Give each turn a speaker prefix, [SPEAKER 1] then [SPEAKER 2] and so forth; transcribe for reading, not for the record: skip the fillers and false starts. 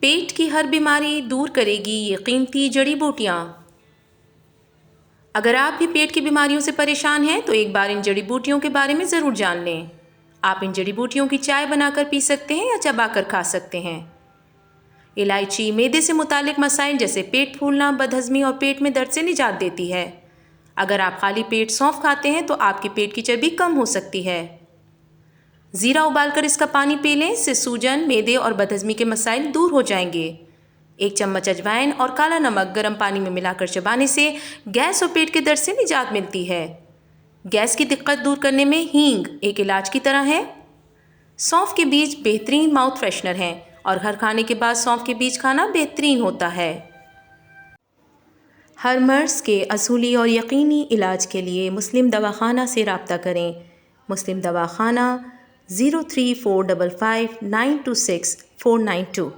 [SPEAKER 1] पेट की हर बीमारी दूर करेगी ये कीमती जड़ी बूटियाँ। अगर आप भी पेट की बीमारियों से परेशान हैं तो एक बार इन जड़ी बूटियों के बारे में ज़रूर जान लें। आप इन जड़ी बूटियों की चाय बनाकर पी सकते हैं या चबाकर खा सकते हैं। इलायची मैदे से मुतालिक मसाइल जैसे पेट फूलना, बदहज़मी और पेट में दर्द से निजात देती है। अगर आप खाली पेट सौंफ खाते हैं तो आपके पेट की चर्बी कम हो सकती है। ज़ीरा उबालकर इसका पानी पी लें, इससे सूजन, मैदे और बदहज़मी के मसाइल दूर हो जाएंगे। 1 चम्मच अजवाइन और काला नमक गर्म पानी में मिलाकर चबाने से गैस और पेट के दर्द से निजात मिलती है। गैस की दिक्कत दूर करने में हींग एक इलाज की तरह है। सौंफ के बीज बेहतरीन माउथ फ्रेशनर हैं और हर खाने के बाद सौंफ के बीज खाना बेहतरीन होता है। हर मर्ज़ के असूली और यकीनी इलाज के लिए मुस्लिम दवाखाना से रब्ता करें। मुस्लिम दवाखाना 03455926 492।